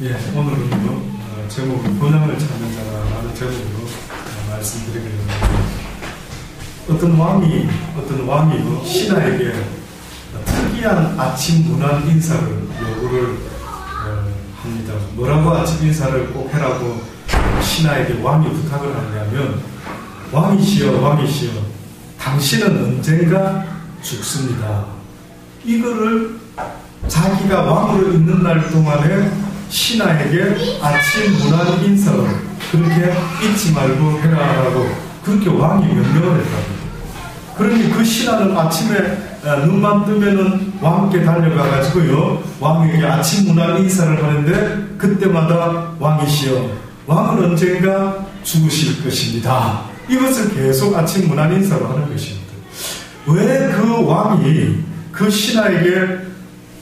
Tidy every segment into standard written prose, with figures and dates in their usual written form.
예, 오늘은요, 제목은 본향을 찾는 자라는 제목으로 말씀드리겠습니다. 어떤 왕이요, 신하에게 특이한 아침 문안 인사를 요구를 합니다. 뭐라고 아침 인사를 꼭 해라고 신하에게 왕이 부탁을 하냐면, 왕이시여, 당신은 언젠가 죽습니다. 이거를 자기가 왕으로 있는 날 동안에 신하에게 아침 문안 인사를 그렇게 잊지 말고 해라라고 그렇게 왕이 명령을 했답니다. 그러니 그 신하는 아침에 눈만 뜨면은 왕께 달려가가지고요, 왕에게 아침 문안 인사를 하는데, 그때마다 왕이시여, 왕은 언젠가 죽으실 것입니다. 이것을 계속 아침 문안 인사로 하는 것입니다. 왜 그 왕이 그 신하에게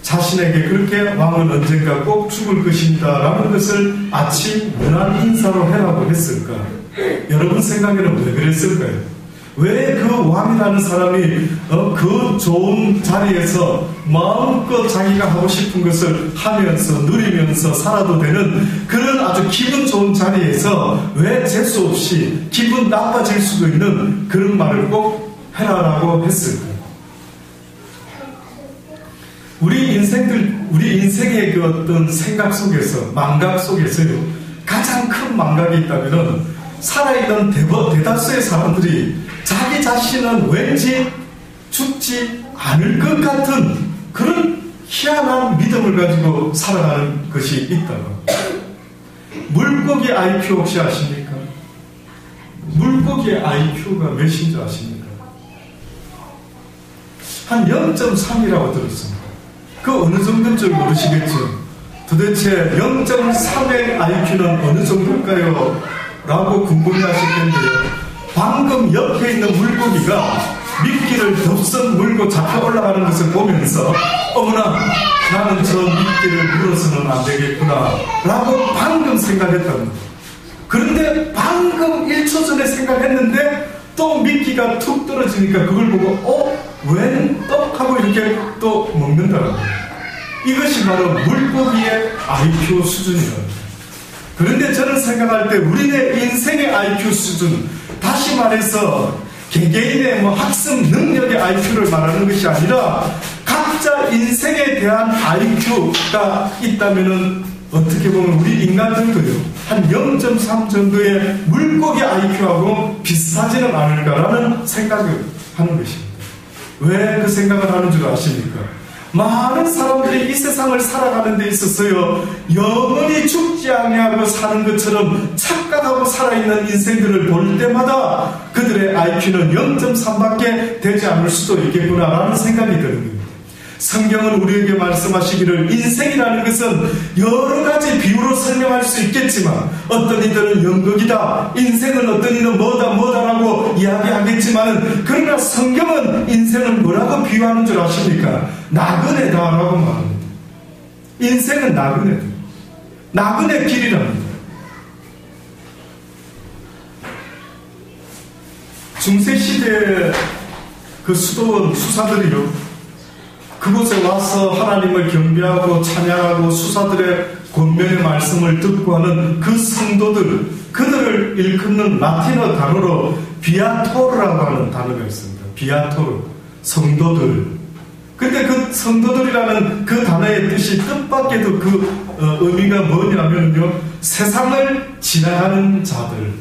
자신에게 그렇게 왕은 언젠가 꼭 죽을 것입니다 라는 것을 아침 문안 인사로 해라고 했을까? 여러분 생각에는 왜 그랬을까요? 왜 그 왕이라는 사람이 그 좋은 자리에서 마음껏 자기가 하고 싶은 것을 하면서 누리면서 살아도 되는 그런 아주 기분 좋은 자리에서 왜 재수 없이 기분 나빠질 수도 있는 그런 말을 꼭 해라라고 했을까? 우리 인생의 그 어떤 생각 속에서, 망각 속에서요, 가장 큰 망각이 있다면은, 살아있는 대다수의 사람들이 자기 자신은 왠지 죽지 않을 것 같은 그런 희한한 믿음을 가지고 살아가는 것이 있다고. 물고기 IQ 혹시 아십니까? 물고기의 IQ가 몇인 줄 아십니까? 한 0.3이라고 들었습니다. 그 어느 정도인 줄 모르시겠죠? 도대체 0.3의 IQ는 어느 정도일까요? 라고 궁금해하실 텐데요. 방금 옆에 있는 물고기가 미끼를 덥석 물고 잡혀 올라가는 것을 보면서 어머나, 나는 저 미끼를 물어서는 안 되겠구나 라고 방금 생각했답니다. 그런데 방금 1초 전에 생각했는데 또 미끼가 툭 떨어지니까 그걸 보고 웬 떡? 하고 이렇게 또 먹는다는 거예요. 이것이 바로 물고기의 IQ 수준이에요. 그런데 저는 생각할 때 우리의 인생의 IQ 수준, 다시 말해서 개개인의 학습 능력의 IQ를 말하는 것이 아니라 각자 인생에 대한 IQ가 있다면은 어떻게 보면 우리 인간들도요, 한 0.3 정도의 물고기 IQ하고 비슷하지는 않을까라는 생각을 하는 것입니다. 왜 그 생각을 하는 줄 아십니까? 많은 사람들이 이 세상을 살아가는 데 있어서요, 영원히 죽지 아니하고 사는 것처럼 착각하고 살아있는 인생들을 볼 때마다 그들의 IQ는 0.3밖에 되지 않을 수도 있겠구나라는 생각이 드는 겁니다. 성경은 우리에게 말씀하시기를 인생이라는 것은 여러 가지 비유로 설명할 수 있겠지만, 어떤 이들은 연극이다, 인생은 어떤 이는 뭐다라고 이야기하겠지만, 그러나 성경은 인생을 뭐라고 비유하는 줄 아십니까? 나그네다라고 말합니다. 인생은 나그네다. 나그네 길이랍니다. 중세시대의 그 수도원 수사들이요, 그곳에 와서 하나님을 경배하고 찬양하고 수사들의 권면의 말씀을 듣고 하는 그 성도들, 그들을 일컫는 라틴어 단어로 비아토르라고 하는 단어가 있습니다. 비아토르, 성도들. 근데 그 성도들이라는 그 단어의 뜻이 뜻밖에도 그 의미가 뭐냐면요, 세상을 지나가는 자들.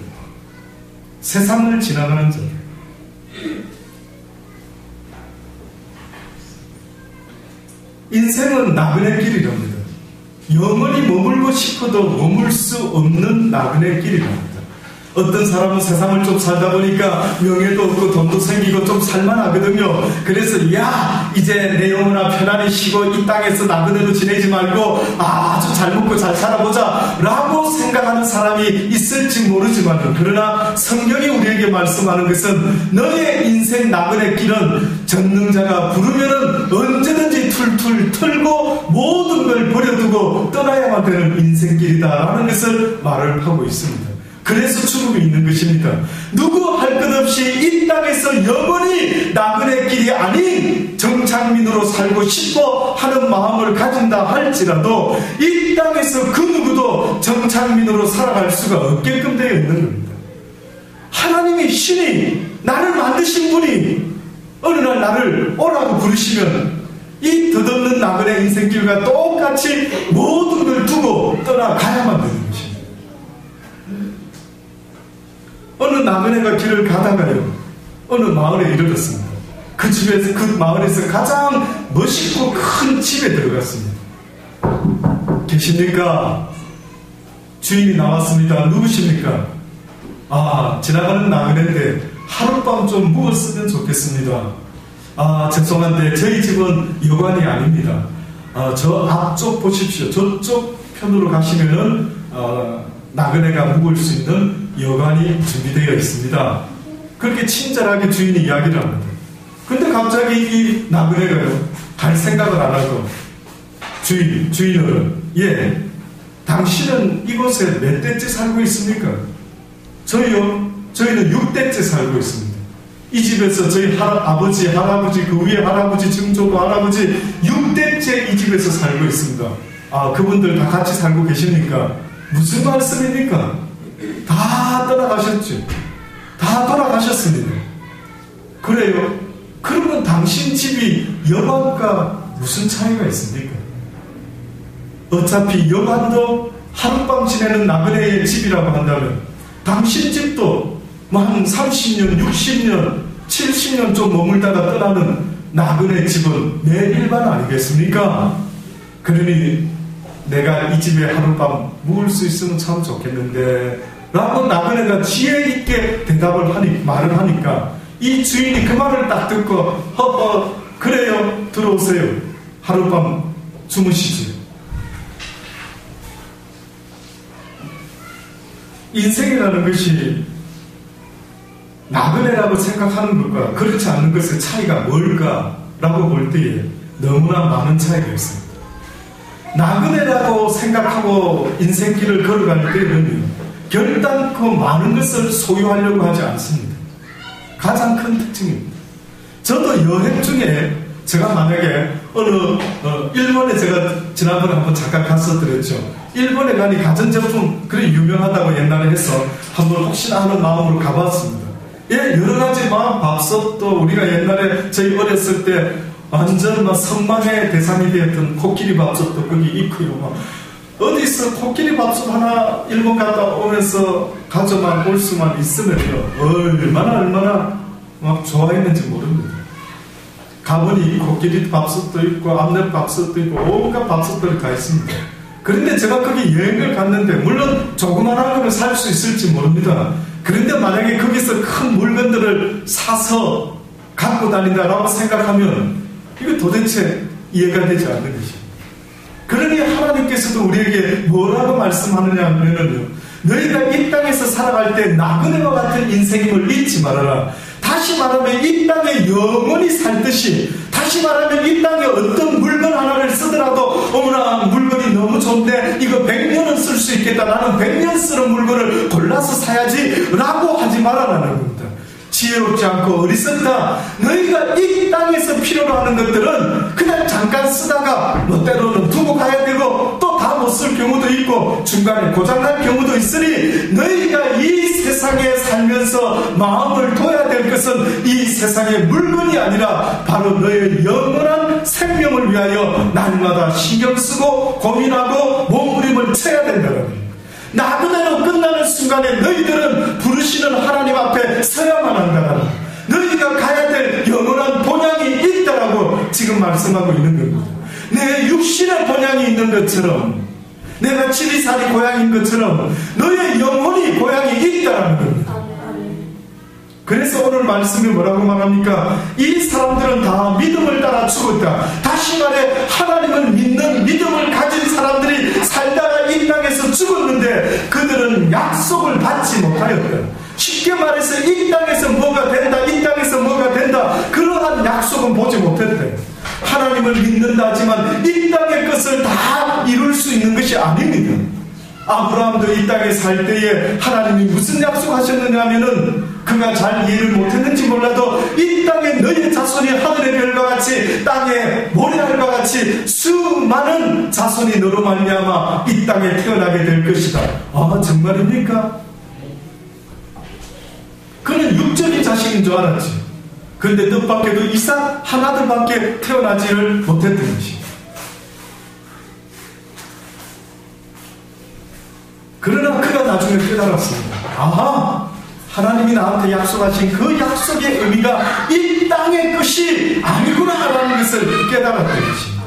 세상을 지나가는 자들. 인생은 나그네 길이랍니다. 영원히 머물고 싶어도 머물 수 없는 나그네 길이랍니다. 어떤 사람은 세상을 좀 살다 보니까 명예도 없고 돈도 생기고 좀 살만하거든요. 그래서 이제 내 영혼아 편안히 쉬고 이 땅에서 나그네로 지내지 말고 아주 잘 먹고 잘 살아보자 라고 생각하는 사람이 있을지 모르지만, 그러나 성경이 우리에게 말씀하는 것은 너의 인생 나그네 길은 전능자가 부르면은 언제든지 툴툴 털고 모든 걸 버려두고 떠나야만 되는 인생길이다 라는 것을 말을 하고 있습니다. 그래서 죽음이 있는 것입니다. 누구 할 것 없이 이 땅에서 영원히 나그네 길이 아닌 정착민으로 살고 싶어 하는 마음을 가진다 할지라도 이 땅에서 그 누구도 정착민으로 살아갈 수가 없게끔 되어 있는 겁니다. 하나님의 신이 나를 만드신 분이 어느 날 나를 오라고 부르시면 이 덧없는 나그네 인생길과 똑같이 모든 걸 두고 떠나가야만 되는 것입니다. 어느 나그네가 길을 가다가요, 어느 마을에 이르렀습니다. 그 집에서, 그 마을에서 가장 멋있고 큰 집에 들어갔습니다. 계십니까? 주인이 나왔습니다. 누구십니까? 아, 지나가는 나그네인데 하룻밤 좀 묵었으면 좋겠습니다. 아, 죄송한데 저희 집은 여관이 아닙니다. 저 앞쪽 보십시오. 저쪽 편으로 가시면은 나그네가 묵을 수 있는 여관이 준비되어 있습니다. 그렇게 친절하게 주인이 이야기를 합니다. 근데 갑자기 이 나그네가요, 갈 생각을 안 하고 주인은 예, 당신은 이곳에 몇 대째 살고 있습니까? 저희요, 저희는 6대째 살고 있습니다. 이 집에서 저희 아버지, 할아버지, 그 위에 할아버지, 증조부 할아버지 6대째 이 집에서 살고 있습니다. 아, 그분들 다 같이 살고 계십니까? 무슨 말씀입니까? 다 떠나가셨죠. 다 돌아가셨습니다. 그래요? 그러면 당신 집이 여관과 무슨 차이가 있습니까? 어차피 여관도 하룻밤 지내는 나그네의 집이라고 한다면 당신 집도 한 30년, 60년, 70년 좀 머물다가 떠나는 나그네 집은 매일반 아니겠습니까? 그러니 내가 이 집에 하룻밤 묵을 수 있으면 참 좋겠는데 라고 나그네가 지혜 있게 말을 하니까 이 주인이 그 말을 딱 듣고 그래요, 들어오세요. 하룻밤 주무시지. 인생이라는 것이 나그네라고 생각하는 것과 그렇지 않은 것의 차이가 뭘까라고 볼 때에 너무나 많은 차이가 있습니다. 나그네라고 생각하고 인생길을 걸어갈 때는 결단코 많은 것을 소유하려고 하지 않습니다. 가장 큰 특징입니다. 저도 여행 중에 제가 만약에 일본에 제가 지난번에 한번 잠깐 갔었더랬죠. 일본에 가니 가전제품 그래 유명하다고 옛날에 해서 한번 혹시나 하는 마음으로 가봤습니다. 예, 여러 가지 밥솥도 우리가 옛날에 저희 어렸을 때 완전 선망의 대상이 되었던 코끼리 밥솥도 거기 있고요. 어디서 코끼리 밥솥 하나 일본 갔다 오면서 가져만 올 수만 있으면요, 얼마나 막 좋아했는지 모릅니다. 가보니 코끼리 밥솥도 있고 앞랩 밥솥도 있고 온갖 밥솥들이 다 있습니다. 그런데 제가 거기 여행을 갔는데 물론 조그만한 거는 살 수 있을지 모릅니다. 그런데 만약에 거기서 큰 물건들을 사서 갖고 다닌다라고 생각하면 이거 도대체 이해가 되지 않는 것입니다. 그러니 하나님께서도 우리에게 뭐라고 말씀하느냐 하면요, 너희가 이 땅에서 살아갈 때 나그네와 같은 인생임을 잊지 말아라. 다시 말하면 이 땅에 영원히 살듯이, 다시 말하면 이 땅에 어떤 물건 하나를 쓰더라도 어머나 물건이 너무 좋은데 이거 100년은 쓸 수 있겠다, 나는 100년 쓰는 물건을 골라서 사야지 라고 하지 말아라는 겁니다. 지혜롭지 않고 어리석다. 너희가 이 땅에서 필요로 하는 것들은 그냥 잠깐 쓰다가 뭐 때로는 두고 가야 되고 또 다 못 쓸 경우도 있고 중간에 고장날 경우도 있으니 너희가 이 세상에 살면서 마음을 둬야 될 것은 이 세상의 물건이 아니라 바로 너의 영원한 생명을 위하여 날마다 신경 쓰고 고민하고 몸부림을 쳐야 된다는 거예요. 나그네로 끝나는 순간에 너희들은 부르시는 하나님 앞에 서야만 한다는, 너희가 가야 될 영원한 본향이 있다라고 지금 말씀하고 있는 겁니다. 내 육신의 본향이 있는 것처럼, 내가 지리산이 고향인 것처럼 너의 영혼이 고향이 있다라는 겁니다. 그래서 오늘 말씀이 뭐라고 말합니까? 이 사람들은 다 믿음을 따라 죽었다. 다시 말해 하나님을 믿는 믿음을 가진 사람들이 살다가 이 땅에서 죽었는데 그들은 약속을 받지 못하였다. 쉽게 말해서 이 땅에서 뭐가 된다, 이 땅에서 뭐가 된다, 그러한 약속은 보지 못했다. 하나님을 믿는다 하지만 이 땅의 것을 다 이룰 수 있는 것이 아닙니다. 아브라함도 이 땅에 살 때에 하나님이 무슨 약속하셨느냐 하면은 그 그가 잘 이해를 못했는지 몰라도 이 땅에 너희의 자손이 하늘의 별과 같이 땅에 모래알과 같이 수많은 자손이 너로 말미암아 이 땅에 태어나게 될 것이다. 아, 정말입니까? 그는 육적인 자식인 줄 알았지. 그런데 뜻밖에도 이삭 한 아들밖에 태어나지를 못했던 것입니다. 그러나 그가 나중에 깨달았습니다. 아하, 하나님이 나한테 약속하신 그 약속의 의미가 이 땅의 것이 아니구나라는 것을 깨달았던 것입니다.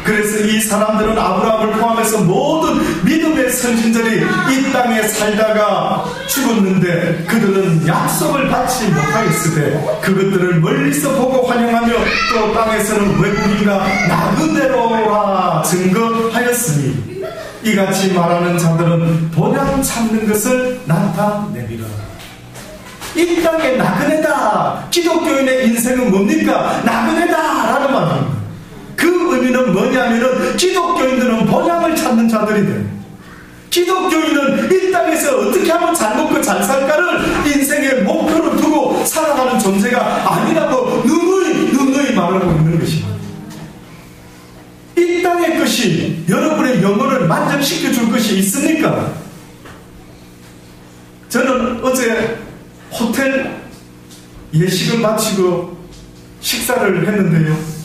그래서 이 사람들은 아브라함을 포함해서 모든 믿음의 선진들이 이 땅에 살다가 죽었는데 그들은 약속을 받지 못하였으되 그것들을 멀리서 보고 환영하며 또 땅에서는 외국인과 나그네로라 증거하였으니 이같이 말하는 자들은 본향 찾는 것을 나타내리라. 이 땅에 나그네다. 기독교인의 인생은 뭡니까? 나그네다 라는 말입니다. 그 의미는 뭐냐면은 기독교인들은 본향을 찾는 자들이래. 기독교인은 이 땅에서 어떻게 하면 잘 먹고 잘 살까를 인생의 목표로 두고 살아가는 존재가 아니라고 누누이 말하고 있는 것입니다. 이 땅의 것이 여러분의 영혼을 만족시켜 줄 것이 있습니까? 저는 어제 호텔 예식을 마치고 식사를 했는데요.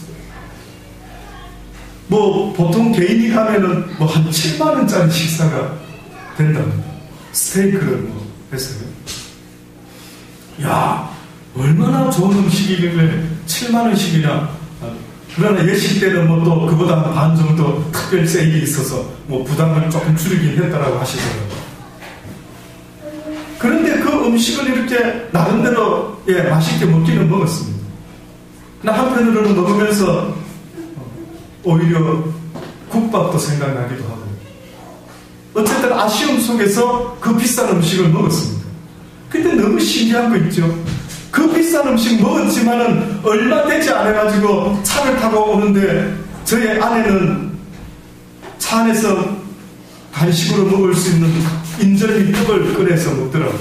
보통 개인이 가면은 한 7만원짜리 식사가 된답니다. 스테이크를 했어요. 야, 얼마나 좋은 음식이길래 7만원씩이나. 그러나 예식 때는 또 그보다 반 정도 특별 세일이 있어서 부담을 조금 줄이긴 했다라고 하시더라고요. 그런데 그 음식을 이렇게 나름대로 맛있게 먹기는 먹었습니다. 그러나 한편으로는 먹으면서 오히려 국밥도 생각나기도 하고 어쨌든 아쉬움 속에서 그 비싼 음식을 먹었습니다. 근데 너무 신기한 거 있죠. 그 비싼 음식 먹었지만은 얼마 되지 않아가지고 차를 타고 오는데 저의 아내는 차 안에서 간식으로 먹을 수 있는 인절미 떡을 꺼내서 먹더라고요.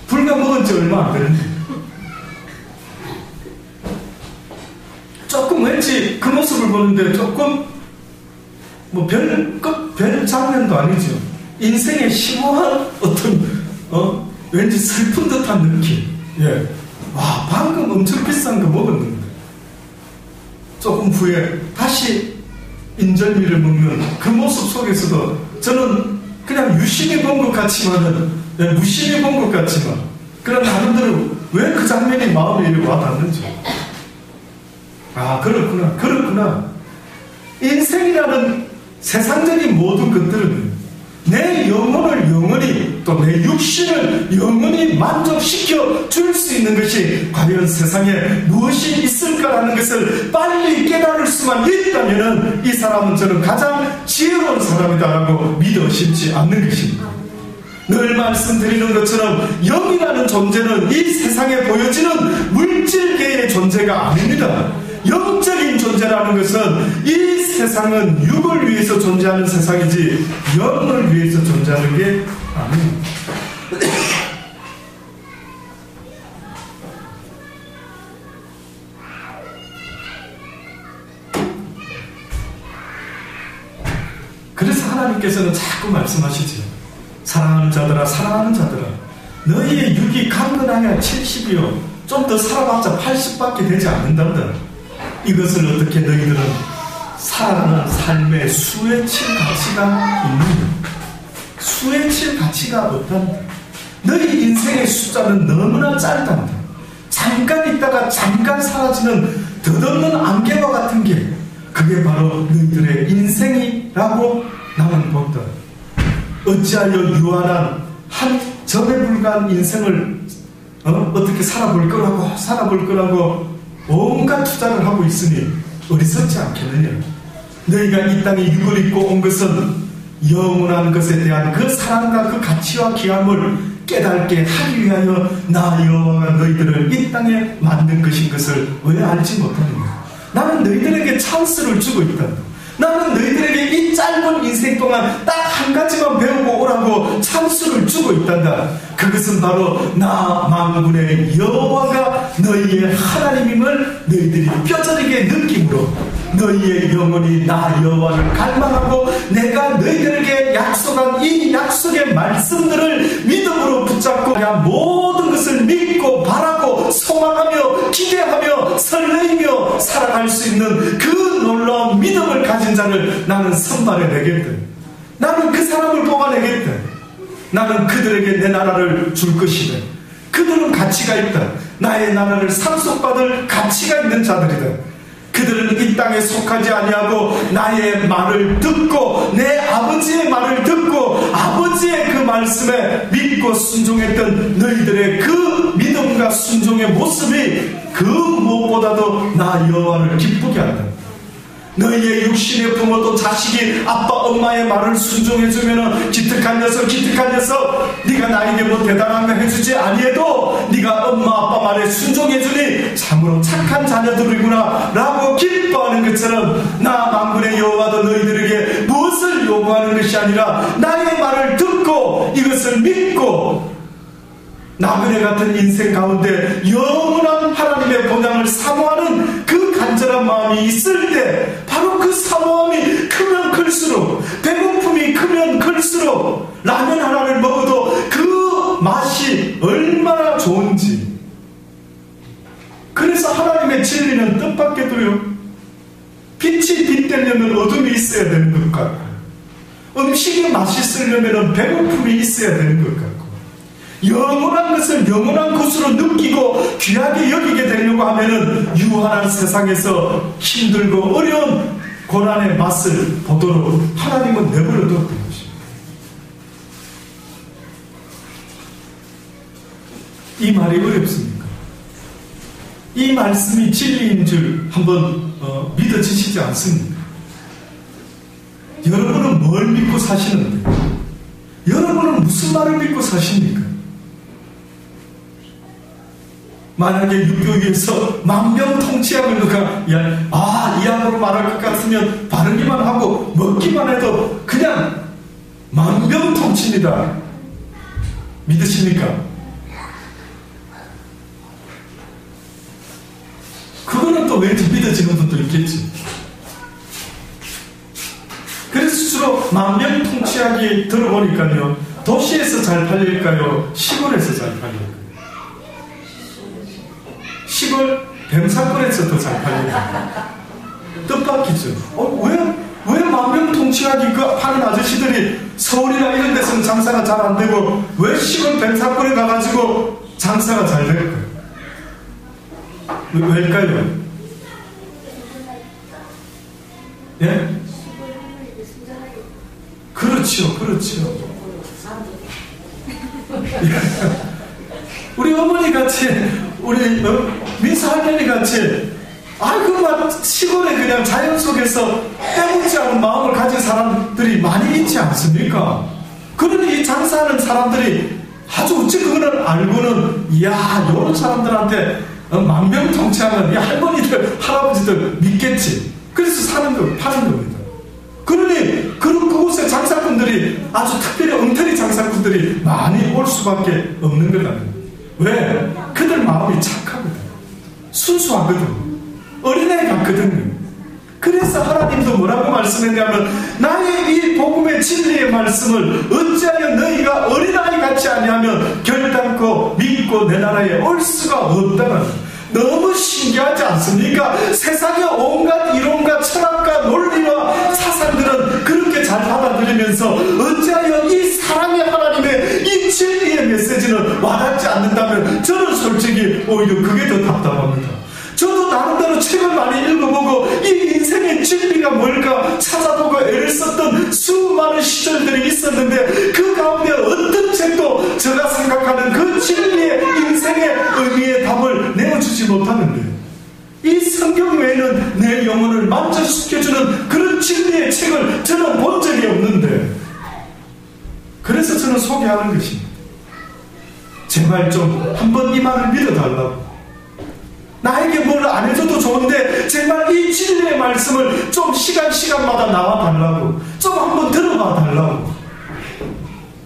불과 먹은 지 얼마 안 되는데 조금 왠지 그 모습을 보는데 조금 별 장면도 아니죠. 인생의 심오한 어떤 왠지 슬픈 듯한 느낌. 와, 방금 엄청 비싼 거 먹었는데 조금 후에 다시 인절미를 먹는 그 모습 속에서도 저는 그냥 유심히 본 것 같지만은 무심히 본 것 같지만 그런 나름대로 왜 그 장면이 마음에 이렇게 와닿는지. 아, 그렇구나. 인생이라는 세상적인 모든 것들은 내 영혼을 영원히 또 내 육신을 영원히 만족시켜 줄 수 있는 것이 과연 세상에 무엇이 있을까라는 것을 빨리 깨달을 수만 있다면 이 사람은 저는 가장 지혜로운 사람이다라고 믿어 심지 않는 것입니다. 늘 말씀드리는 것처럼 영이라는 존재는 이 세상에 보여지는 물질계의 존재가 아닙니다. 영적인 존재라는 것은 이 세상은 육을 위해서 존재하는 세상이지 영을 위해서 존재하는 게 아닙니다. 그래서 하나님께서는 자꾸 말씀하시죠. 사랑하는 자들아 너희의 육이 강건하냐 70이요 좀 더 살아봤자 80밖에 되지 않는단다. 이것을 어떻게 너희들은 살아가는 삶의 수에 칠 가치가 있느냐? 수에 칠 가치가 없단다. 너희 인생의 숫자는 너무나 짧단다. 잠깐 있다가 잠깐 사라지는 덧없는 안개와 같은 게 그게 바로 너희들의 인생이라고 나는 본다. 어찌하여 유한한 한 점에 불과한 인생을 어떻게 살아볼 거라고 온갖 투자를 하고 있으니 어리석지 않겠느냐. 너희가 이 땅에 육을 입고 온 것은 영원한 것에 대한 그 사랑과 그 가치와 귀함을 깨닫게 하기 위하여 나 여호와가 너희들을 이 땅에 만든 것인 것을 왜 알지 못하느냐. 나는 너희들에게 찬스를 주고 있다. 나는 너희들에게 이 짧은 인생 동안 딱 한 가지만 배우고 오라고 찬수를 주고 있단다. 그것은 바로 나 만군의 여호와가 너희의 하나님임을 너희들이 뼈저리게 느낌으로 너희의 영혼이 나 여호와를 갈망하고 내가 너희들에게 약속한 이 약속의 말씀들을 믿음으로 붙잡고 모든 것을 믿고 바라고 소망하며 기대하며 설레이며 살아갈 수 있는 그 놀라운 믿음을 가진 자를 나는 선발해내겠다. 나는 그 사람을 뽑아내겠다. 나는 그들에게 내 나라를 줄 것이다. 그들은 가치가 있다. 나의 나라를 상속받을 가치가 있는 자들이다. 그들은 이 땅에 속하지 아니하고 나의 말을 듣고 내 아버지의 말을 듣고 아버지의 그 말씀에 믿고 순종했던 너희들의 그 믿음과 순종의 모습이 그 무엇보다도 나 여호와를 기쁘게 한다. 너희의 육신의 부모도 자식이 아빠 엄마의 말을 순종해주면 기특한 녀석 기특한 녀석 네가 나에게 뭐 대단한 거 해주지 아니해도 네가 엄마 아빠 말에 순종해주니 참으로 착한 자녀들이구나 라고 기뻐하는 것처럼 나 만군의 여호와도 너희들에게 무엇을 요구하는 것이 아니라 나의 말을 듣고 이것을 믿고 나그네 같은 인생 가운데 영원한 하나님의 본향을 사모하는 그 간절한 마음이 있을 때 바로 그 사모함이 크면 클수록 배고픔이 크면 클수록 라면 하나를 먹어도 그 맛이 얼마나 좋은지. 그래서 하나님의 진리는 뜻밖에도요 빛이 빛되려면 어둠이 있어야 되는 것 같고 음식이 맛있으려면 배고픔이 있어야 되는 것 같고 영원한 것을 영원한 것으로 느끼고 귀하게 여기게 되려고 하면은 유한한 세상에서 힘들고 어려운 고난의 맛을 보도록 하나님은 내버려 뒀던 것입니다. 이 말이 어렵습니까? 이 말씀이 진리인 줄 한번 믿어지시지 않습니까? 여러분은 뭘 믿고 사시는데? 여러분은 무슨 말을 믿고 사십니까? 만약에 육교위에서 만병통치약을 누가 이 약으로 말할 것 같으면 바르기만 하고 먹기만 해도 그냥 만병통치입니다. 믿으십니까? 그거는 또 왠지 믿어지는 분도 있겠지. 그래서 주로 만병통치약이 들어보니까요 도시에서 잘 팔릴까요? 시골에서 잘 팔릴까요? 시골 뱀사골에서 더 잘 팔립니다. 뜻밖이죠. 왜 만병통치약이 그 하는 아저씨들이 서울이나 이런 데서는 장사가 잘 안 되고 왜 시골 뱀사골에 가가지고 장사가 잘 될까요? 왜일까요? 예? 그렇죠. 우리 어머니 같이 우리 민수 할머니 같이 시골에 그냥 자연 속에서 해보지 않은 마음을 가진 사람들이 많이 있지 않습니까? 그러니 이 장사하는 사람들이 아주 어찌 그거를 알고는 이런 사람들한테 만병통치하는 이 할머니들 할아버지들 믿겠지. 그래서 파는 겁니다. 그러니 그곳에 장사꾼들이 아주 특별히 엉터리 장사꾼들이 많이 올 수밖에 없는 것 아닙니까? 왜? 그들 마음이 착하거든. 순수하거든. 어린애 같거든요. 그래서 하나님도 뭐라고 말씀했냐면 나의 이 복음의 진리의 말씀을 어찌하여 너희가 어린아이 같이 아니하면 결단코 믿고 내 나라에 올 수가 없다는 너무 신기하지 않습니까? 세상의 온갖 이론과 철학과 논리와 사상들은 그렇게 잘 받아들이면서 어찌하여 이 사랑의 하나님의 이 진리의 메시지는 와닿지 않는다면 저는 솔직히 오히려 그게 더 답답합니다. 저도 나름대로 책을 많이 읽어보고 이 인생의 진리가 뭘까 찾아보고 애를 썼던 수많은 시절들이 있었는데 그 가운데 어떤 책도 제가 생각하는 그 진리의 인생의 의미의 답을 내어주지 못하는데 이 성경 외에는 내 영혼을 만족시켜주는 그런 진리의 책을 저는 본 적이 없는데 그래서 저는 소개하는 것입니다. 제발 좀 한번 이 말을 믿어달라고. 나에게 뭘 안 해줘도 좋은데 제발 이 진리의 말씀을 좀 시간마다 나와 달라고, 좀 한번 들어봐 달라고,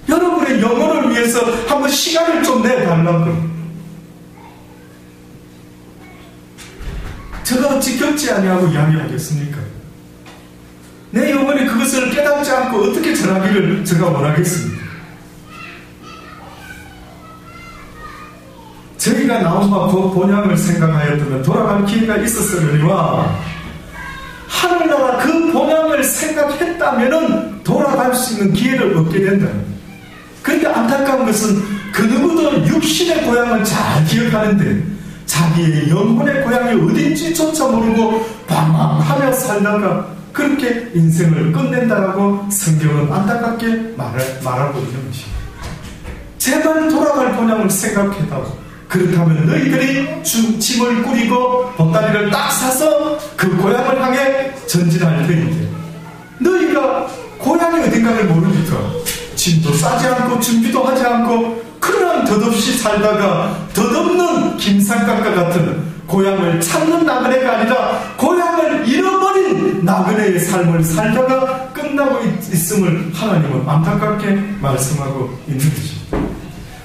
여러분의 영혼을 위해서 한번 시간을 좀 내달라고. 제가 어찌 겪지 아니하고 이야기하겠습니까? 내 영혼이 그것을 깨닫지 않고 어떻게 전하기를 제가 원하겠습니까? 저희가 나온 바 그 본향을 생각하였다면 돌아갈 기회가 있었으려니와, 하늘나라 그 본향을 생각했다면 돌아갈 수 있는 기회를 얻게 된다. 그런데 안타까운 것은 그 누구도 육신의 고향을 잘 기억하는데 자기의 영혼의 고향이 어딘지조차 모르고 방황하며 살다가 그렇게 인생을 끝낸다라고 성경은 안타깝게 말하고 있는 것입니다. 제발 돌아갈 본향을 생각해다오. 그렇다면 너희들이 짐을 꾸리고 보따리를 딱 사서 그 고향을 향해 전진할 터인데, 너희가 고향이 어딘가를 모르니까 짐도 싸지 않고 준비도 하지 않고 그냥 덧없이 살다가 덧없는 김삼각과 같은 고향을 찾는 나그네가 아니라 고향을 잃어버린 나그네의 삶을 살다가 끝나고 있음을 하나님은 안타깝게 말씀하고 있는 것입니다.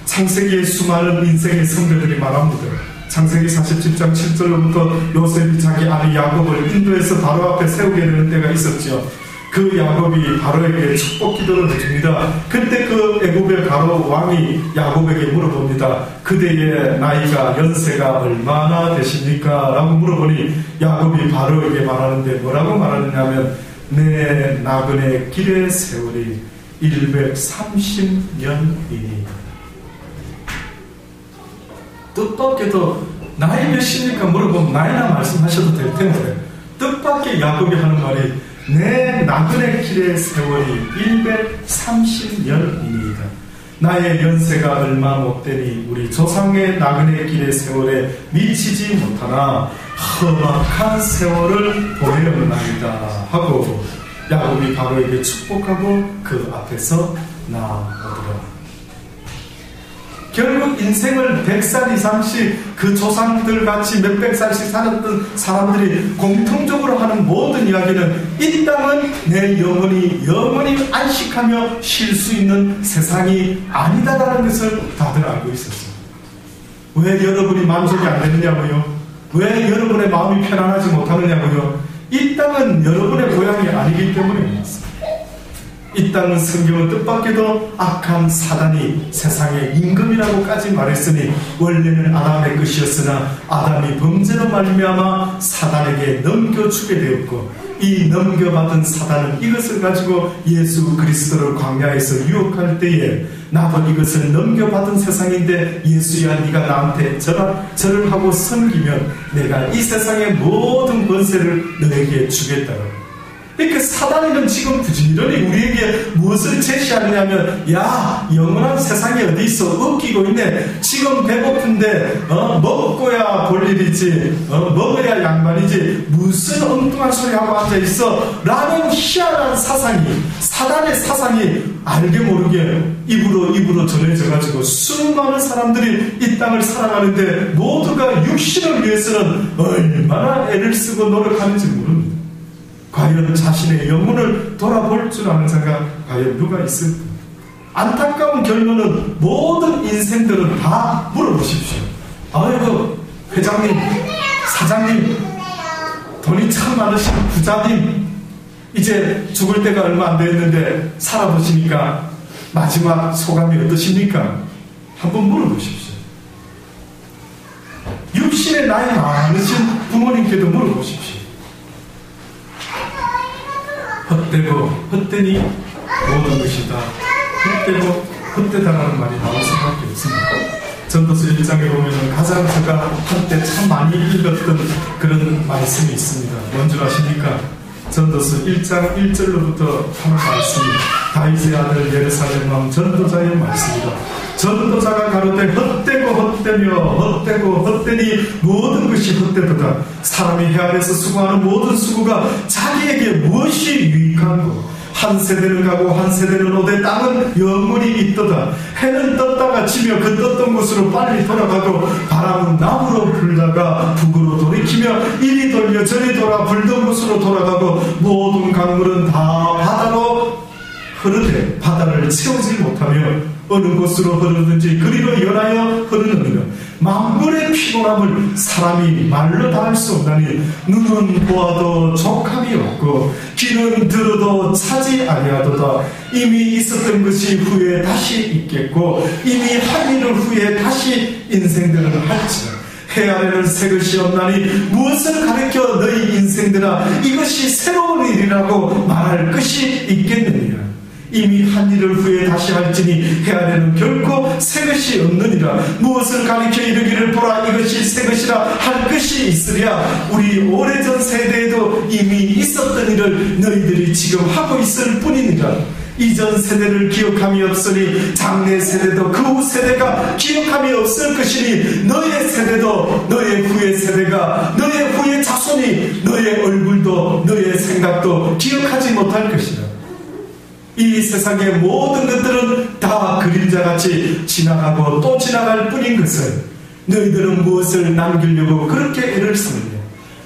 창세기의 수많은 인생의 선배들이 말합니다. 창세기 47장 7절로부터 요셉이 자기 아들 야곱을 인도에서 바로 앞에 세우게 되는 때가 있었죠. 그 야곱이 바로에게 축복 기도를 해줍니다. 그때 그 애굽의 바로 왕이 야곱에게 물어봅니다. 그대의 나이가 연세가 얼마나 되십니까? 라고 물어보니 야곱이 바로에게 말하는데 뭐라고 말하느냐면, 내 나그네 길의 세월이 130년이니. 뜻밖에도 나이 몇입니까? 물어보면 나이나 말씀하셔도 될 텐데, 뜻밖의 야곱이 하는 말이 내 나그네 길의 세월이 130년이니이다. 나의 연세가 얼마 못되니 우리 조상의 나그네 길의 세월에 미치지 못하나 험악한 세월을 보내었나이다 하고 야곱이 바로에게 축복하고 그 앞에서 나오더라. 결국 인생을 100살 이상씩 그 조상들 같이 몇백 살씩 살았던 사람들이 공통적으로 하는 모든 이야기는, 이 땅은 내 영원히 안식하며 쉴 수 있는 세상이 아니다라는 것을 다들 알고 있었어요. 왜 여러분이 만족이 안 되느냐고요? 왜 여러분의 마음이 편안하지 못하느냐고요? 이 땅은 여러분의 고향이 아니기 때문입니다. 이 땅은 성경은 뜻밖에도 악한 사단이 세상의 임금이라고까지 말했으니, 원래는 아담의 것이었으나 아담이 범죄로 말미암아 사단에게 넘겨주게 되었고, 이 넘겨받은 사단은 이것을 가지고 예수 그리스도를 광야에서 유혹할 때에, 나도 이것을 넘겨받은 세상인데 예수야 네가 나한테 절을 하고 섬기면 내가 이 세상의 모든 권세를 너에게 주겠다고. 이렇게 사단이는 지금 부지런히 우리에게 무엇을 제시하느냐면, 야, 영원한 세상이 어디 있어? 웃기고 있네. 지금 배고픈데 먹고야 볼 일이지, 먹어야 양반이지, 무슨 엉뚱한 소리 하고 앉아있어 라는 희한한 사상이, 사단의 사상이 알게 모르게 입으로 전해져가지고 수많은 사람들이 이 땅을 살아가는데 모두가 육신을 위해서는 얼마나 애를 쓰고 노력하는지 모릅니다. 과연 자신의 영혼을 돌아볼 줄 아는 자가 과연 누가 있을까? 안타까운 결론은 모든 인생들은 다 물어보십시오. 아이고, 회장님, 사장님, 돈이 참 많으신 부자님, 이제 죽을 때가 얼마 안 됐는데 살아보시니까 마지막 소감이 어떠십니까? 한번 물어보십시오. 육신의 나이 많으신 부모님께도 물어보십시오. 헛되고 헛되니 모든 것이다. 헛되고 헛되다라는 말이 나올 수밖에 없습니다. 전도서 1장에 보면 가장 제가 한때 참 많이 읽었던 그런 말씀이 있습니다. 뭔 줄 아십니까? 전도서 1장 1절로부터 하는 말씀이 다윗의 아들 예루살렘 왕 전도자의 말씀이다. 전도자가 가로되 헛되고 헛되며 헛되고 헛되니 모든 것이 헛되도다. 사람이 해 아래서 수고하는 모든 수고가 자기에게 무엇이 유익한고 한 세대는 가고 한 세대는 오되 땅은 영원히 있도다. 해는 떴다가 지며 그 떴던 곳으로 빨리 돌아가고 바람은 남으로 불다가 북으로 돌이키며 이리 돌며 저리 돌아 불던 곳으로 돌아가고 모든 강물은 다 바다로 흐르되 바다를 채우지 못하며 어느 곳으로 흐르든지 그리로 연하여 흐르느니라. 만물의 피곤함을 사람이 말로 다 할 수 없나니 눈은 보아도 족함이 없고 귀는 들어도 차지 아니하도다. 이미 있었던 것이 후에 다시 있겠고 이미 한 일을 후에 다시 인생들은 할지라. 해 아래는 새 것이 없나니 무엇을 가르쳐 너희 인생들아 이것이 새로운 일이라고 말할 것이 있겠느니라. 이미 한 일을 후에 다시 할지니 해 아래는 결코 새 것이 없느니라. 무엇을 가리켜 이르기를 보라 이것이 새 것이라 할 것이 있으랴. 우리 오래전 세대에도 이미 있었던 일을 너희들이 지금 하고 있을 뿐이니라. 이전 세대를 기억함이 없으니 장래 세대도 그 후 세대가 기억함이 없을 것이니 너의 세대도 너의 후의 세대가 너의 후의 자손이 너의 얼굴도 너의 생각도 기억하지 못할 것이라. 이 세상의 모든 것들은 다 그림자같이 지나가고 또 지나갈 뿐인 것을 너희들은 무엇을 남기려고 그렇게 애를 쓰느냐.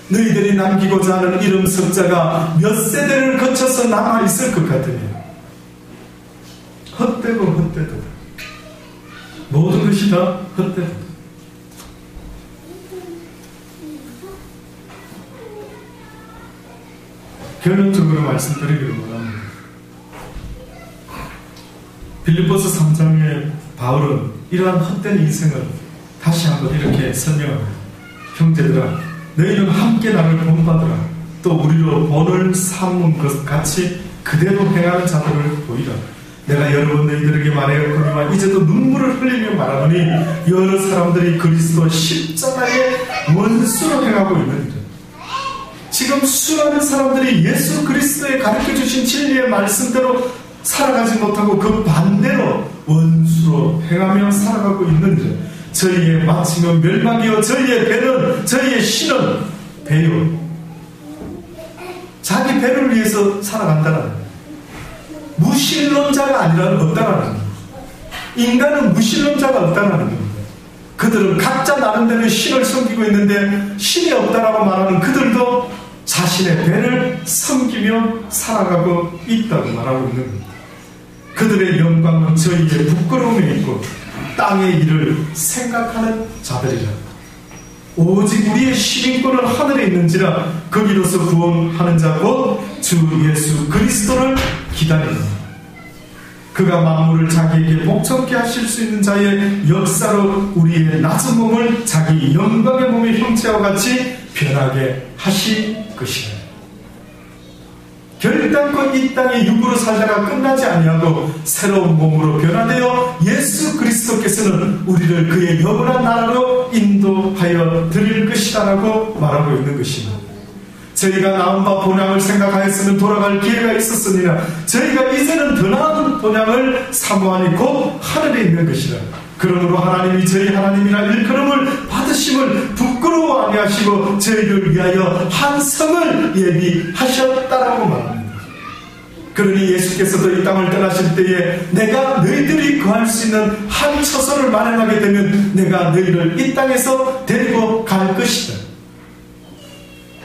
너희들이 남기고자 하는 이름 석자가 몇 세대를 거쳐서 남아있을 것 같으냐. 헛되고 헛되다. 모든 것이 다 헛되다. 결론적으로 말씀드리기를 원합니다. 빌립보서 3장에 바울은 이러한 헛된 인생을 다시 한번 이렇게 설명합니다. 형제들아 너희는 함께 나를 본받으라. 또 우리로 본을 삼은 것 같이 그대로 행하는 자들을 보이라. 내가 여러 번 너희들에게 말하였거니와 이제도 눈물을 흘리며 말하노니 여러 사람들이 그리스도 십자가의 원수로 행하고 있느니라. 지금 수많은 사람들이 예수 그리스도의 가르쳐주신 진리의 말씀대로 살아가지 못하고 그 반대로 원수로 행하며 살아가고 있는데 저희의 마침은 멸망이요 저희의 배는 저희의 신은 배요. 자기 배를 위해서 살아간다는 거예요. 무신론자가 아니라 없다라는 거예요. 인간은 무신론자가 없다라는 겁니다. 그들은 각자 나름대로 신을 섬기고 있는데 신이 없다라고 말하는 그들도 자신의 배를 섬기며 살아가고 있다고 말하고 있는 겁니다. 그들의 영광은 저희의 부끄러움에 있고 땅의 일을 생각하는 자들이라. 오직 우리의 시민권은 하늘에 있는지라 거기로서 구원하는 자 곧 주 예수 그리스도를 기다립니다. 그가 만물을 자기에게 복잡게 하실 수 있는 자의 역사로 우리의 낮은 몸을 자기 영광의 몸의 형체와 같이 변하게 하실 것이다. 결단코 이 땅에 육으로 살다가 끝나지 아니하고 새로운 몸으로 변화되어 예수 그리스도께서는 우리를 그의 영원한 나라로 인도하여 드릴 것이다라고 말하고 있는 것입니다. 저희가 나은 바 본향을 생각하였으면 돌아갈 기회가 있었으니라. 저희가 이제는 더 나은 본향을 사모하니 곧 하늘에 있는 것이라. 그러므로 하나님이 저희 하나님이라 일컬음을 받으심을 부끄러워 아니하시고 저희를 위하여 한 성을 예비하셨다라고 말합니다. 그러니 예수께서도 이 땅을 떠나실 때에 내가 너희들이 거할 수 있는 한 처소를 마련하게 되면 내가 너희를 이 땅에서 데리고 갈 것이다.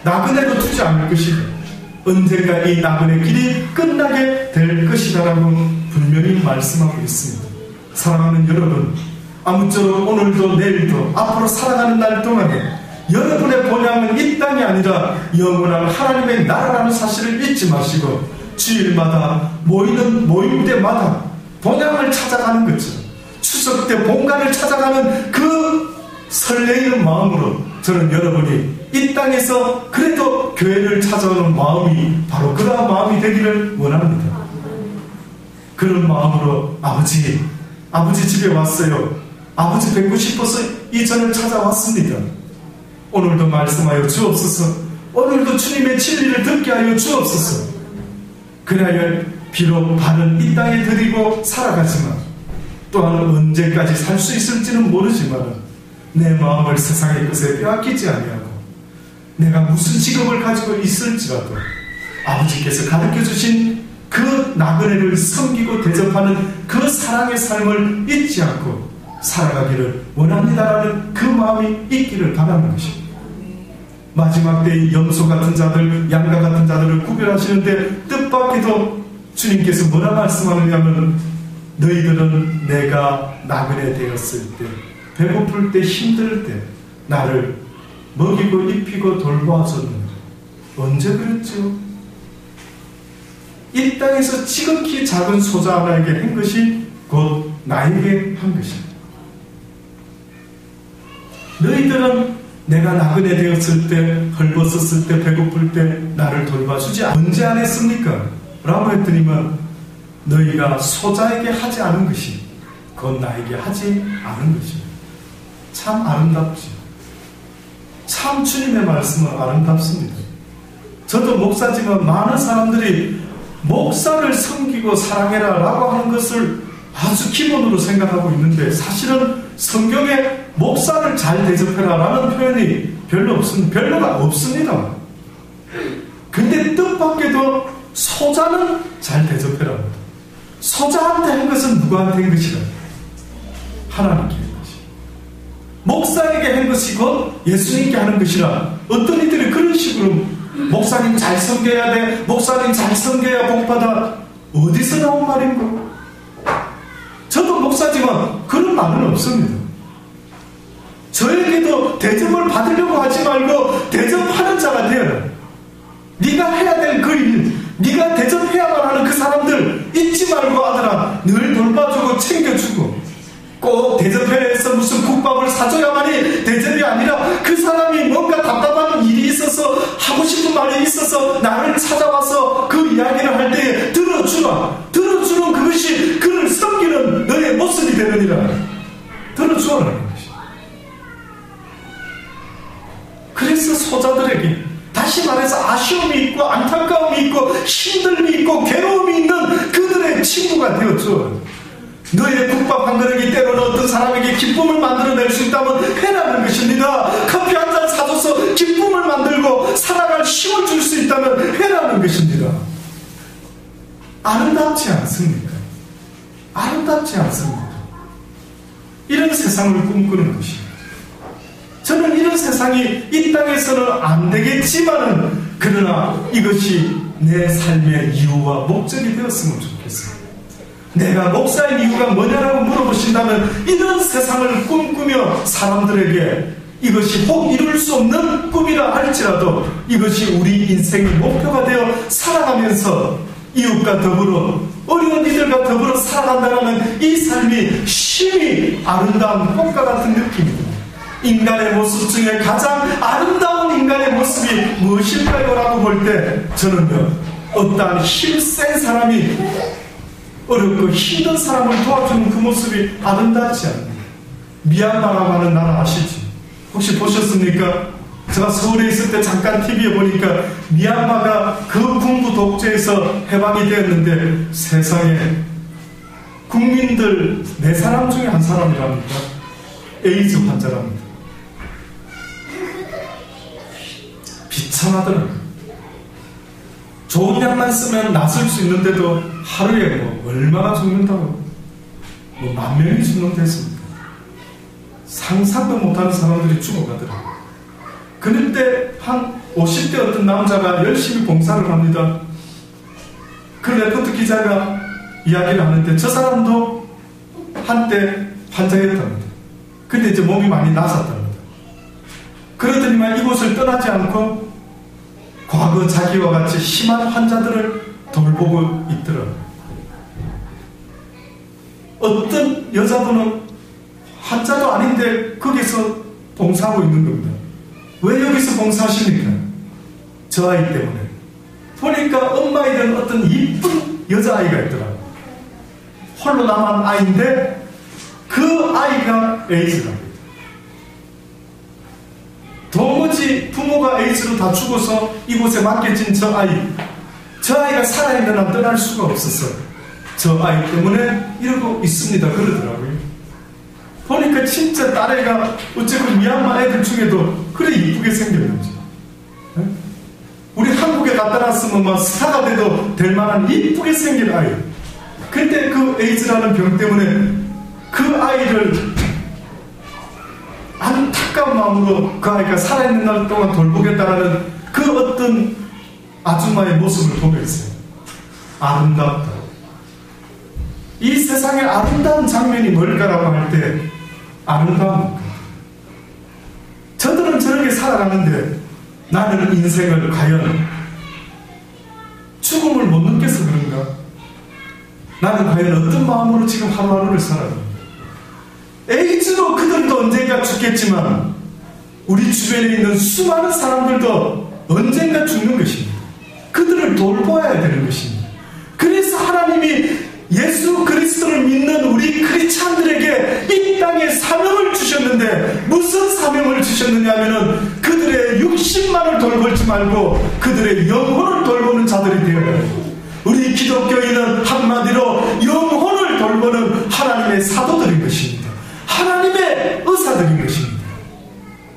나그네로 두지 않을 것이다. 언젠가 이 나그네 길이 끝나게 될 것이다라고 분명히 말씀하고 있습니다. 사랑하는 여러분, 아무쪼록 오늘도 내일도 앞으로 살아가는 날 동안에 여러분의 본향은 이 땅이 아니라 영원한 하나님의 나라라는 사실을 잊지 마시고 주일마다 모이는 모임때마다 본향을 찾아가는 것처럼 추석 때 본관을 찾아가는 그 설레이는 마음으로 저는 여러분이 이 땅에서 그래도 교회를 찾아오는 마음이 바로 그러한 마음이 되기를 원합니다. 그런 마음으로 아버지 집에 왔어요. 아버지 뵙고 싶어서 이 전을 찾아왔습니다. 오늘도 말씀하여 주옵소서. 오늘도 주님의 진리를 듣게 하여 주옵소서. 그래야 비록 발은 이 땅에 들이고 살아가지만 또한 언제까지 살 수 있을지는 모르지만 내 마음을 세상의 것에 빼앗기지 아니하고 내가 무슨 직업을 가지고 있을지라도 아버지께서 가르쳐주신 그 나그네를 섬기고 대접하는 그 사랑의 삶을 잊지 않고 살아가기를 원합니다라는 그 마음이 있기를 바라는 것입니다. 마지막 때의 염소 같은 자들, 양가 같은 자들을 구별하시는데 뜻밖에도 주님께서 뭐라 말씀하느냐면 너희들은 내가 나그네 되었을 때, 배고플 때, 힘들 때 나를 먹이고 입히고 돌보아줬는데 언제 그랬죠? 이 땅에서 지극히 작은 소자 하나에게 한 것이 곧 나에게 한 것입니다. 너희들은 내가 나그네 되었을 때, 헐벗었을 때, 배고플 때 나를 돌봐주지 언제 안 했습니까? 라고 했더니만 너희가 소자에게 하지 않은 것이 그건 나에게 하지 않은 것입니다. 참 아름답지. 참 주님의 말씀은 아름답습니다. 저도 목사지만 많은 사람들이 목사를 섬기고 사랑해라 라고 하는 것을 아주 기본으로 생각하고 있는데 사실은 성경에 목사를 잘 대접해라 라는 표현이 별로가 없습니다. 근데 뜻밖에도 소자는 잘 대접해라. 소자한테 한 것은 누구한테 한 것이라? 하나님께 한 것이. 목사에게 한 것이 곧 예수님께 하는 것이라. 어떤 이들이 그런 식으로 목사님 잘 섬겨야 돼, 목사님 잘 섬겨야 복받아. 어디서 나온 말인가? 저도 목사지만 그런 말은 없습니다. 저에게도 대접을 받으려고 하지 말고 대접하는 자가 되어라. 네가 해야 될 그 일, 네가 대접해야만 하는 그 사람들 잊지 말고 아들아 늘 돌봐주고 챙겨주고 꼭 대접해서 무슨 국밥을 사줘야만이 대접이 아니라 그 사람이 뭔가 답답한 일이 있어서 하고 싶은 말이 있어서 나를 찾아와서 그 이야기를 할 때 들어주라. 들어주는 그것이 그를 섬기는 너의 모습이 되느니라. 들어주라는 것이. 그래서 소자들에게 다시 말해서 아쉬움이 있고 안타까움이 있고 힘듦이 있고 괴로움이 있는 그들의 친구가 되어줘. 너의 국밥 한 그릇이 때로는 어떤 사람에게 기쁨을 만들어낼 수 있다면 해라는 것입니다. 커피 한 잔 사줘서 기쁨을 만들고 살아갈 힘을 줄 수 있다면 해라는 것입니다. 아름답지 않습니까? 아름답지 않습니다. 이런 세상을 꿈꾸는 것입니다. 저는 이런 세상이 이 땅에서는 안 되겠지만은 그러나 이것이 내 삶의 이유와 목적이 되었으면 좋겠습니다. 내가 목사인 이유가 뭐냐라고 물어보신다면 이런 세상을 꿈꾸며 사람들에게 이것이 혹 이룰 수 없는 꿈이라 할지라도 이것이 우리 인생의 목표가 되어 살아가면서 이웃과 더불어 어려운 이들과 더불어 살아간다는 이 삶이 심히 아름다운 꽃과 같은 느낌입니다. 인간의 모습 중에 가장 아름다운 인간의 모습이 무엇일까요? 라고 볼 때 저는요 어떠한 힘센 사람이 어렵고 힘든 사람을 도와주는 그 모습이 아름답지 않습니다. 미얀마라고 하는 나라 아시죠? 혹시 보셨습니까? 제가 서울에 있을 때 잠깐 TV에 보니까 미얀마가 그 군부 독재에서 해방이 되었는데 세상에 국민들 4사람 중에 1사람이랍니다. 에이즈 환자랍니다. 비참하더라고요. 좋은 약만 쓰면 낫을 수 있는데도 하루에 얼마나 죽는다고 10,000명이 죽는댔습니다. 상상도 못하는 사람들이 죽어가더라고요. 그런데 한 50대 어떤 남자가 열심히 봉사를 합니다. 그 레포트 기자가 이야기를 하는데 저 사람도 한때 환자였답니다. 근데 이제 몸이 많이 나섰답니다. 그러더니만 이곳을 떠나지 않고 과거 자기와 같이 심한 환자들을 돌보고 있더라고요. 어떤 여자분은 환자도 아닌데 거기서 봉사하고 있는 겁니다. 왜 여기서 봉사하십니까? 저 아이 때문에. 보니까 엄마이던 어떤 이쁜 여자아이가 있더라고요. 홀로 남은 아이인데 그 아이가 에이즈랍니다. 도무지 부모가 에이즈로 다 죽어서 이곳에 맡겨진 저 아이가 살아있는 한 떠날 수가 없었어요. 저 아이 때문에 이러고 있습니다. 그러더라고요. 보니까 진짜 딸애가 어쨌든 미얀마 애들 중에도 그래 이쁘게 생겼는지. 우리 한국에 집에 갖다 놨으면 막 스타가 돼도 될 만한 이쁘게 생긴 아이. 근데 그 에이즈라는 병 때문에 그 아이를 안타까운 마음으로 그 아이가 살아있는 날 동안 돌보겠다라는 그 어떤 아줌마의 모습을 보면서 아름답다. 이 세상에 아름다운 장면이 뭘까라고 할 때 아름다운 것. 저들은 저렇게 살아가는데 나는 인생을 과연 죽음을 못 느껴서 그런가? 나는 과연 어떤 마음으로 지금 하루하루를 살아가는가? 에이즈로 그들도 언젠가 죽겠지만 우리 주변에 있는 수많은 사람들도 언젠가 죽는 것입니다. 그들을 돌보아야 되는 것입니다. 그래서 하나님이 예수 그리스도를 믿는 우리 크리스찬들에게 이 땅에 사명을 주셨는데 무슨 사명을 주셨느냐 하면은 그들의 육신만을 돌보지 말고 그들의 영혼을 돌보는 자들이 되어야 합니다. 우리 기독교인은 한마디로 영혼을 돌보는 하나님의 사도들인 것입니다. 하나님의 의사들인 것입니다.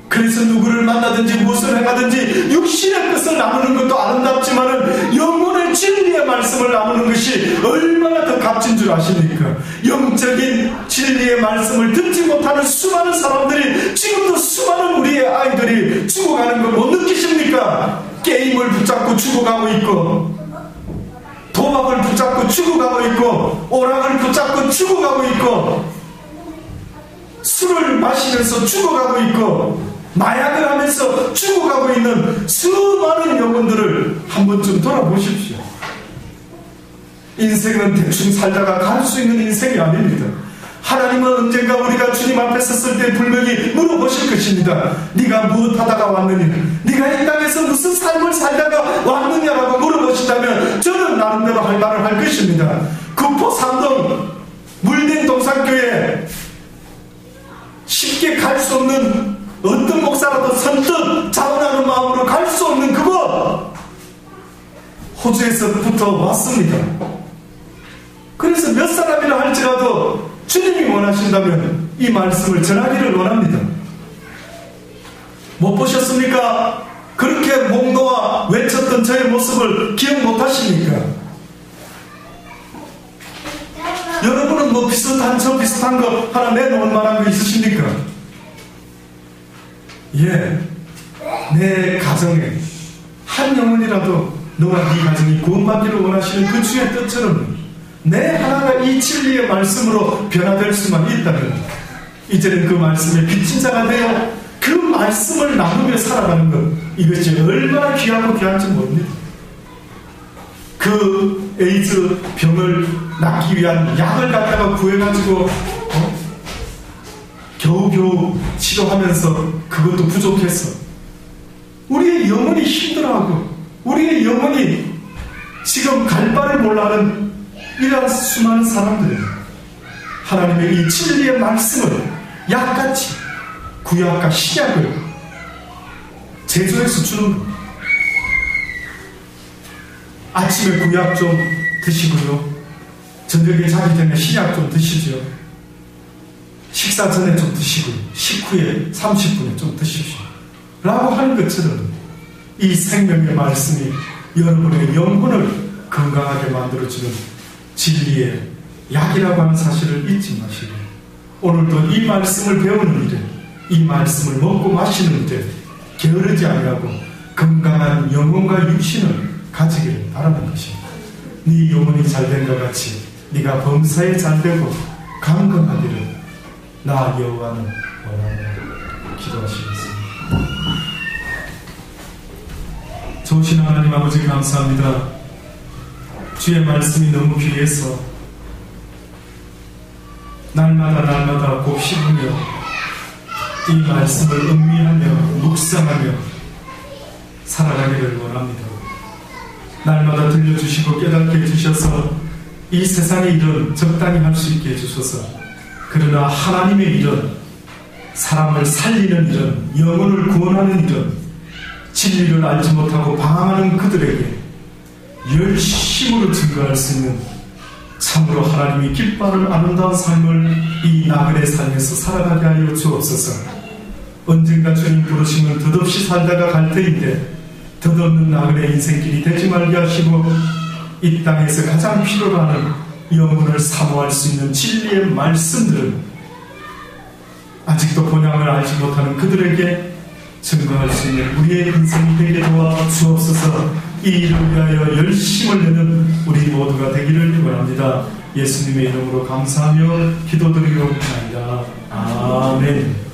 그래서 누구를 만나든지 무엇을 행하든지 육신의 것을 나누는 것도 아름답지만은 영혼의 진리의 말씀을 나누는 것이 얼마나 더 값진 줄 아십니까? 영적인 진리의 말씀을 듣지 못하는 수많은 사람들이 지금도 수많은 우리의 아이들이 죽어가는 걸 못 느끼십니까? 게임을 붙잡고 죽어가고 있고 도박을 붙잡고 죽어가고 있고 오락을 붙잡고 죽어가고 있고 술을 마시면서 죽어가고 있고 마약을 하면서 죽어가고 있는 수많은 영혼들을 한 번쯤 돌아보십시오. 인생은 대충 살다가 갈 수 있는 인생이 아닙니다. 하나님은 언젠가 우리가 주님 앞에 섰을 때 분명히 물어보실 것입니다. 네가 무엇 하다가 왔느냐? 네가 이 땅에서 무슨 삶을 살다가 왔느냐라고 물어보신다면 저는 나름대로 할 말을 할 것입니다. 구포 삼동 물된 동산교회 쉽게 갈 수 없는 어떤 목사라도 선뜻 자원하는 마음으로 갈 수 없는 그곳 호주에서부터 왔습니다. 그래서 몇 사람이라 할지라도 주님이 원하신다면 이 말씀을 전하기를 원합니다. 못 보셨습니까? 그렇게 목 놓아 외쳤던 저의 모습을 기억 못 하십니까? 여러분은 뭐 비슷한 저 비슷한 거 하나 내놓을 만한 거 있으십니까? 예, 내 가정에 한 영혼이라도 너와 네 가정이 구원받기를 원하시는 그 주의 뜻처럼 내 하나가 이 진리의 말씀으로 변화될 수만 있다면 이제는 그 말씀의 빚진 자가 되어 그 말씀을 나누며 살아가는 것, 이것이 얼마나 귀하고 귀한지 모릅니다. 그 에이즈 병을 낫기 위한 약을 갖다가 구해가지고 겨우겨우 치료하면서 그것도 부족해서 우리의 영혼이 힘들어하고 우리의 영혼이 지금 갈 바를 몰라하는 이러한 수많은 사람들, 하나님의 이 진리의 말씀을 약같이 구약과 신약을 제조해서 주는 것. 아침에 구약 좀 드시고요, 저녁에 자기 전에 신약 좀 드시죠. 식사 전에 좀 드시고 식후에 30분에 좀 드십시오 라고 하는 것처럼 이 생명의 말씀이 여러분의 영혼을 건강하게 만들어주는 진리의 약이라고 하는 사실을 잊지 마시고 오늘도 이 말씀을 배우는 일에, 이 말씀을 먹고 마시는 일에 게으르지 아니하고 건강한 영혼과 육신을 가지기를 바라는 것입니다. 네 영혼이 잘된 것 같이 네가 범사에 잘되고 강건하기를 나 여호와는 원하노라. 기도하시겠습니다. 좋으신 하나님 아버지 감사합니다. 주의 말씀이 너무 귀해서 날마다 곱씹으며 이 말씀을 음미하며 묵상하며 살아가기를 원합니다. 날마다 들려주시고 깨닫게 해주셔서 이 세상의 일은 적당히 할 수 있게 해주셔서, 그러나 하나님의 일은, 사람을 살리는 일은, 영혼을 구원하는 일은 진리를 알지 못하고 방황하는 그들에게 열심으로 증거할 수 있는 참으로 하나님이 기뻐하는 아름다운 삶을 이 나그네 삶에서 살아가게 하여 주옵소서. 언젠가 주님 부르시면 덧없이 살다가 갈 때인데 덧없는 나그네 인생길이 되지 말게 하시고 이 땅에서 가장 필요로 하는 영혼을 사모할 수 있는 진리의 말씀들을 아직도 본향을 알지 못하는 그들에게 증거할 수 있는 우리의 인생이 되게 도와주옵소서. 이 일을 위하여 열심을 내는 우리 모두가 되기를 원합니다. 예수님의 이름으로 감사하며 기도드리옵나이다. 아멘.